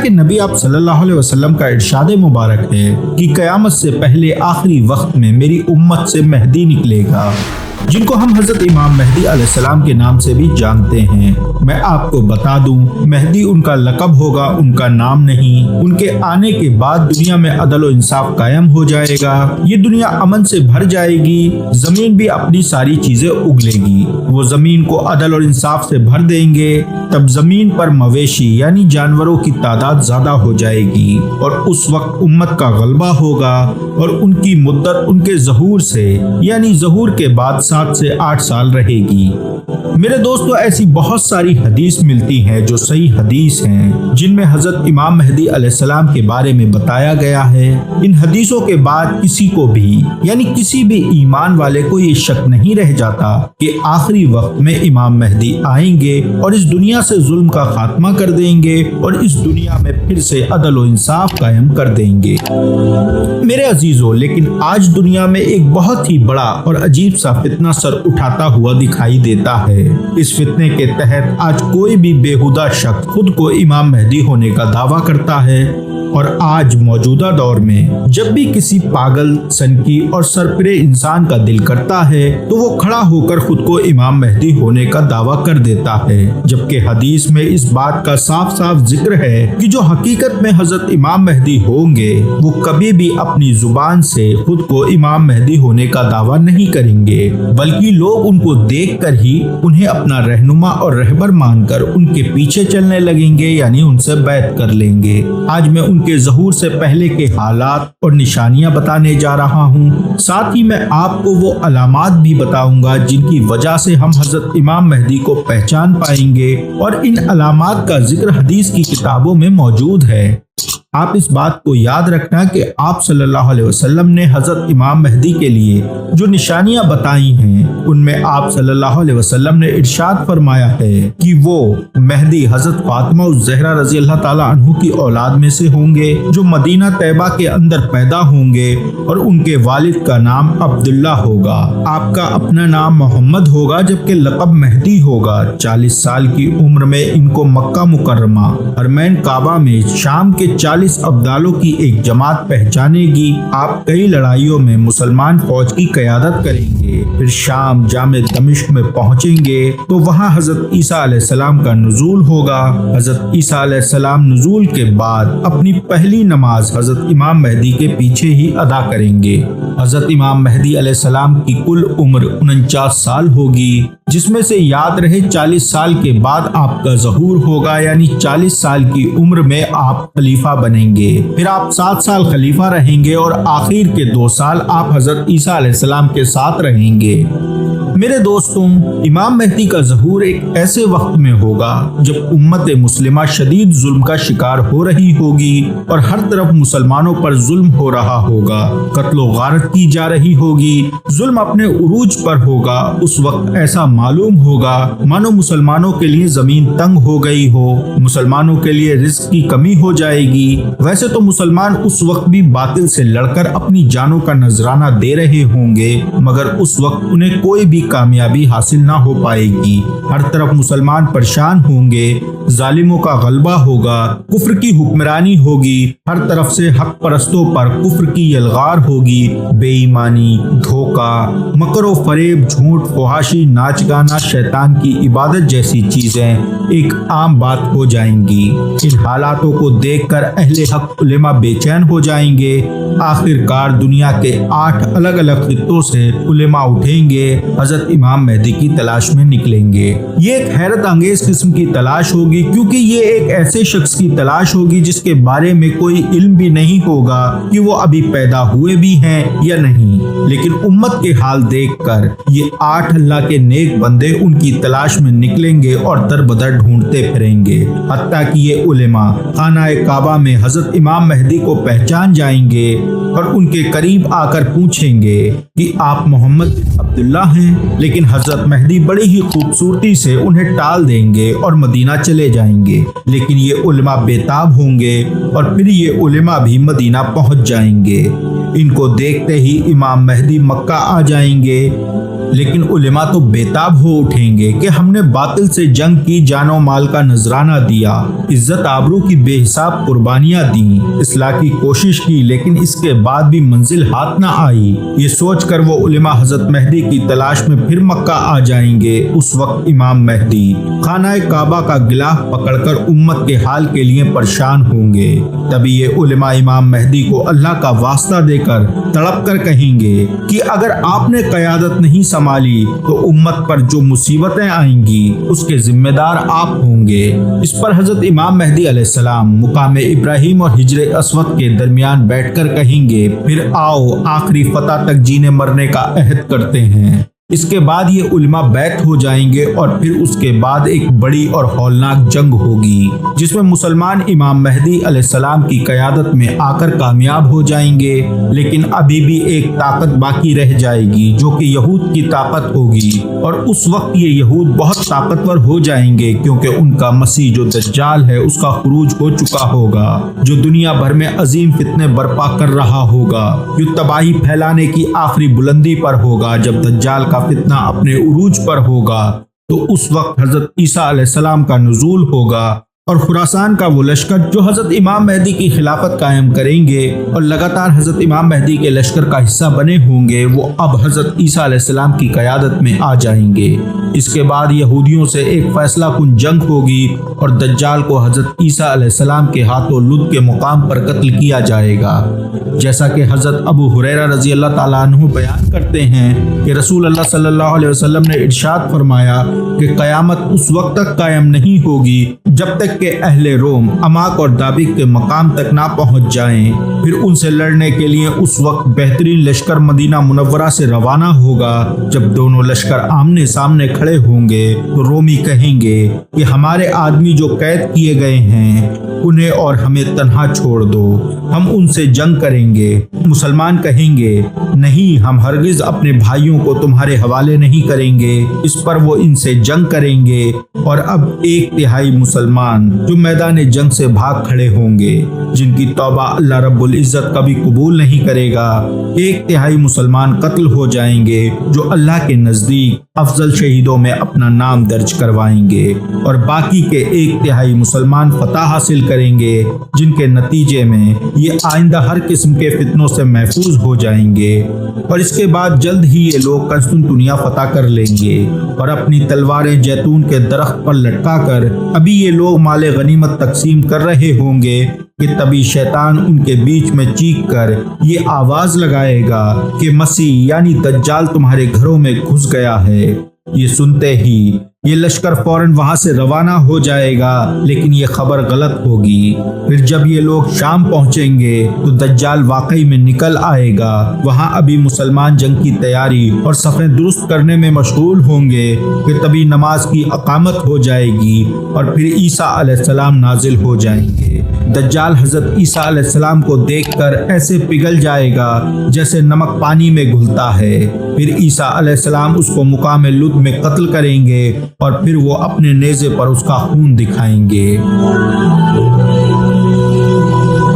کہ نبی آپ صلی اللہ علیہ وسلم کا ارشاد مبارک ہے کہ قیامت سے پہلے آخری وقت میں میری امت سے مہدی نکلے گا، جن کو ہم حضرت امام مہدی علیہ السلام کے نام سے بھی جانتے ہیں۔ میں آپ کو بتا دوں، مہدی ان کا لقب ہوگا، ان کا نام نہیں۔ ان کے آنے کے بعد دنیا میں عدل و انصاف قائم ہو جائے گا، یہ دنیا امن سے بھر جائے گی، زمین بھی اپنی ساری چیزیں اگلے گی۔ وہ زمین کو عدل اور انصاف سے بھر دیں گے، تب زمین پر مویشی یعنی جانوروں کی تعداد زیادہ ہو جائے گی، اور اس وقت امت کا غلبہ ہوگا، اور ان کی مدت ان کے ظہور سے یعنی ظہور کے بعد 7 سے 8 سال رہے گی۔ میرے دوستو، ایسی بہت ساری حدیث ملتی ہیں جو صحیح حدیث ہیں، جن میں حضرت امام مہدی علیہ السلام کے بارے میں بتایا گیا ہے۔ ان حدیثوں کے بعد کسی کو بھی یعنی کسی بھی ایمان والے کو یہ شک نہیں رہ جاتا کہ آخری وقت میں امام مہدی آئیں گے اور اس دنیا سے ظلم کا خاتمہ کر دیں گے، اور اس دنیا میں پھر سے عدل و انصاف قائم کر دیں گے۔ میرے عزیزو، لیکن آج دنیا میں ایک بہت ہی بڑا اور عجیب سا فتنہ سر اٹھاتا ہوا دکھائی دیتا ہے۔ اس فتنے کے تحت آج کوئی بھی بےہودہ شخص خود کو امام مہدی ہونے کا دعویٰ کرتا ہے، اور آج موجودہ دور میں جب بھی کسی پاگل، سنکی اور سرپرے انسان کا دل کرتا ہے تو وہ کھڑا ہو کر خود کو امام مہدی ہونے کا دعویٰ کر دیتا ہے، جبکہ حدیث میں اس بات کا صاف صاف ذکر ہے کہ جو حقیقت میں حضرت امام مہدی ہوں گے وہ کبھی بھی اپنی زبان سے خود کو امام مہدی ہونے کا دعویٰ نہیں کریں گے، بلکہ لوگ ان کو دیکھ کر ہی انہیں اپنا رہنما اور رہبر مان کر ان کے پیچھے چلنے لگیں گے، یعنی ان سے بیعت کر لیں گے۔ آج میں ان کے ظہور سے پہلے کے حالات اور نشانیاں بتانے جا رہا ہوں، ساتھ ہی میں آپ کو وہ علامات بھی بتاؤں گا جن کی وجہ سے ہم حضرت امام مہدی کو پہچان پائیں گے، اور ان علامات کا ذکر حدیث کی کتابوں میں موجود ہے۔ آپ اس بات کو یاد رکھنا کہ آپ صلی اللہ علیہ وسلم نے حضرت امام مہدی کے لیے جو نشانیاں بتائی ہیں، ان میں آپ صلی اللہ علیہ وسلم نے ارشاد فرمایا ہے کہ وہ مہدی حضرت فاطمہ الزہرا رضی اللہ تعالیٰ عنہ کی اولاد میں سے ہوں گے، جو مدینہ طیبہ کے اندر پیدا ہوں گے، اور ان کے والد کا نام عبداللہ ہوگا، آپ کا اپنا نام محمد ہوگا، جبکہ لقب مہدی ہوگا۔ 40 سال کی عمر میں ان کو مکہ مکرمہ، حرمین کعبہ میں شام کے 40 ابدالوں کی ایک جماعت پہچانے گی۔ آپ کئی لڑائیوں میں مسلمان فوج کی قیادت کریں گے، پھر شام جامع دمشق میں پہنچیں گے تو وہاں حضرت عیسیٰ علیہ السلام کا نزول ہوگا۔ حضرت عیسیٰ علیہ السلام نزول کے بعد اپنی پہلی نماز حضرت امام مہدی کے پیچھے ہی ادا کریں گے۔ حضرت امام مہدی علیہ السلام کی کل عمر 49 سال ہوگی، جس میں سے یاد رہے 40 سال کے بعد آپ کا ظہور ہوگا، یعنی 40 سال کی عمر میں آپ خلیفہ بنیں گے، پھر آپ 7 سال خلیفہ رہیں گے، اور آخر کے 2 سال آپ حضرت عیسیٰ علیہ السلام کے ساتھ رہیں گے۔ میرے دوستوں، امام مہدی کا ظہور ایک ایسے وقت میں ہوگا جب امت مسلمہ شدید ظلم کا شکار ہو رہی ہوگی، اور ہر طرف مسلمانوں پر ظلم ہو رہا ہوگا، قتل و غارت کی جا رہی ہوگی، ظلم اپنے عروج پر ہوگا۔ اس وقت ایسا معلوم ہوگا مانو مسلمانوں کے لیے زمین تنگ ہو گئی ہو، مسلمانوں کے لیے رزق کی کمی ہو جائے گی۔ ویسے تو مسلمان اس وقت بھی باطل سے لڑ کر اپنی جانوں کا نذرانہ دے رہے ہوں گے، مگر اس وقت انہیں کوئی بھی کامیابی حاصل نہ ہو پائے گی۔ ہر طرف مسلمان پریشان ہوں گے، ظالموں کا غلبہ ہوگا، کفر کی حکمرانی ہوگی، ہر طرف سے حق پرستوں پر کفر کی یلغار ہوگی، بے ایمانی، دھوکہ، مکر و فریب، جھوٹ، فحاشی، ناچ گانا، شیطان کی عبادت جیسی چیزیں ایک عام بات ہو جائیں گی۔ ان حالاتوں کو دیکھ کر اہل حق علماء بے چین ہو جائیں گے۔ آخر کار دنیا کے 8 الگ الگ خطوں سے علماء اٹھیں گے، حضرت امام مہدی کی تلاش میں نکلیں گے۔ یہ ایک حیرت انگیز قسم کی تلاش ہوگی، کیونکہ یہ ایک ایسے شخص کی تلاش ہوگی جس کے بارے میں کوئی علم بھی نہیں ہوگا کہ وہ ابھی پیدا ہوئے بھی ہیں یا نہیں، لیکن امت کے حال دیکھ کر یہ 8 اللہ کے نیک بندے ان کی تلاش میں نکلیں گے اور در بدر ڈھونڈتے پھریں گے، حتیٰ کہ یہ علماء خانہ کعبہ میں حضرت امام مہدی کو پہچان جائیں گے اور ان کے قریب آ کر پوچھیں گے کہ آپ محمد عبداللہ ہیں، لیکن حضرت مہدی بڑی ہی خوبصورتی سے انہیں ٹال دیں گے اور مدینہ چلے جائیں گے، لیکن یہ علماء بےتاب ہوں گے اور پھر یہ علماء بھی مدینہ پہنچ جائیں گے۔ ان کو دیکھتے ہی امام مہدی مکہ آ جائیں گے، لیکن علماء تو بیتاب ہو اٹھیں گے کہ ہم نے باطل سے جنگ کی، جان و مال کا نذرانہ دیا، عزت آبرو کی بے حساب قربانیاں دیں، اصلاح کی کوشش کی، لیکن اس کے بعد بھی منزل ہاتھ نہ آئی۔ یہ سوچ کر وہ علماء حضرت مہدی کی تلاش میں پھر مکہ آ جائیں گے۔ اس وقت امام مہدی خانہ کعبہ کا غلاف پکڑ کر امت کے حال کے لیے پریشان ہوں گے۔ تبھی یہ علماء امام مہدی کو اللہ کا واسطہ دے کر تڑپ کر کہیں گے کہ اگر آپ نے قیادت نہیں سنبھالی تو امت پر جو مصیبتیں آئیں گی اس کے ذمہ دار آپ ہوں گے۔ اس پر حضرت امام مہدی علیہ السلام مقام ابراہیم اور حجر اسود کے درمیان بیٹھ کر کہیں گے، پھر آؤ آخری فتح تک جینے مرنے کا عہد کرتے ہیں۔ اس کے بعد یہ علماء بیعت ہو جائیں گے اور پھر اس کے بعد ایک بڑی اور ہولناک جنگ ہوگی جس میں مسلمان امام مہدی علیہ السلام کی قیادت میں آ کر کامیاب ہو جائیں گے، لیکن ابھی بھی ایک طاقت باقی رہ جائے گی جو کہ یہود کی طاقت ہوگی، اور اس وقت یہ یہود بہت طاقتور ہو جائیں گے کیونکہ ان کا مسیح جو دجال ہے اس کا خروج ہو چکا ہوگا، جو دنیا بھر میں عظیم فتنے برپا کر رہا ہوگا، جو تباہی پھیلانے کی آخری بلندی پر ہوگا۔ جب دجال کا فتنہ اپنے عروج پر ہوگا تو اس وقت حضرت عیسیٰ علیہ السلام کا نزول ہوگا، اور خراسان کا وہ لشکر جو حضرت امام مہدی کی خلافت قائم کریں گے اور لگاتار حضرت امام مہدی کے لشکر کا حصہ بنے ہوں گے، وہ اب حضرت عیسیٰ علیہ السلام کی قیادت میں آ جائیں گے۔ اس کے بعد یہودیوں سے ایک فیصلہ کن جنگ ہوگی اور دجال کو حضرت عیسیٰ علیہ السلام کے ہاتھوں لد کے مقام پر قتل کیا جائے گا، جیسا کہ حضرت ابو ہریرہ رضی اللہ تعالیٰ عنہ بیان کرتے ہیں کہ رسول اللہ صلی اللہ علیہ وسلم نے ارشاد فرمایا کہ قیامت اس وقت تک قائم نہیں ہوگی جب تک کہ اہل روم اماک اور دابق کے مقام تک نہ پہنچ جائیں، پھر ان سے لڑنے کے لیے اس وقت بہترین لشکر مدینہ منورہ سے روانہ ہوگا۔ جب دونوں لشکر آمنے سامنے کھڑے ہوں گے تو رومی کہیں گے کہ ہمارے آدمی جو قید کیے گئے ہیں انہیں اور ہمیں تنہا چھوڑ دو، ہم ان سے جنگ کریں گے۔ مسلمان کہیں گے نہیں، ہم ہرگز اپنے بھائیوں کو تمہارے حوالے نہیں کریں گے۔ اس پر وہ ان سے جنگ کریں گے، اور اب 1/3 مسلمان جو میدان جنگ سے بھاگ کھڑے ہوں گے، جن کی توبہ اللہ رب العزت کبھی قبول نہیں کرے گا۔ 1/3 مسلمان قتل ہو جائیں گے جو اللہ کے نزدیک افضل شہیدوں میں اپنا نام درج کروائیں گے، اور باقی کے 1/3 مسلمان فتح حاصل کریں گے، جن کے نتیجے میں یہ آئندہ ہر قسم کے فتنوں سے محفوظ ہو جائیں گے۔ اور اس کے بعد جلد ہی یہ لوگ قسطنطنیہ فتح کر لیں گے اور اپنی تلواریں جیتون کے درخت پر لٹکا کر ابھی یہ لوگ مال غنیمت تقسیم کر رہے ہوں گے کہ تبھی شیطان ان کے بیچ میں چیخ کر یہ آواز لگائے گا کہ مسیح یعنی دجال تمہارے گھروں میں گھس گیا ہے۔ یہ سنتے ہی یہ لشکر فوراً وہاں سے روانہ ہو جائے گا، لیکن یہ خبر غلط ہوگی۔ پھر جب یہ لوگ شام پہنچیں گے تو دجال واقعی میں نکل آئے گا۔ وہاں ابھی مسلمان جنگ کی تیاری اور صفیں درست کرنے میں مشغول ہوں گے کہ تبھی نماز کی اقامت ہو جائے گی اور پھر عیسیٰ علیہ السلام نازل ہو جائیں گے۔ دجال حضرت عیسیٰ علیہ السلام کو دیکھ کر ایسے پگھل جائے گا جیسے نمک پانی میں گھلتا ہے۔ پھر عیسیٰ علیہ السلام اس کو مقام لد میں قتل کریں گے اور پھر وہ اپنے نیزے پر اس کا خون دکھائیں گے۔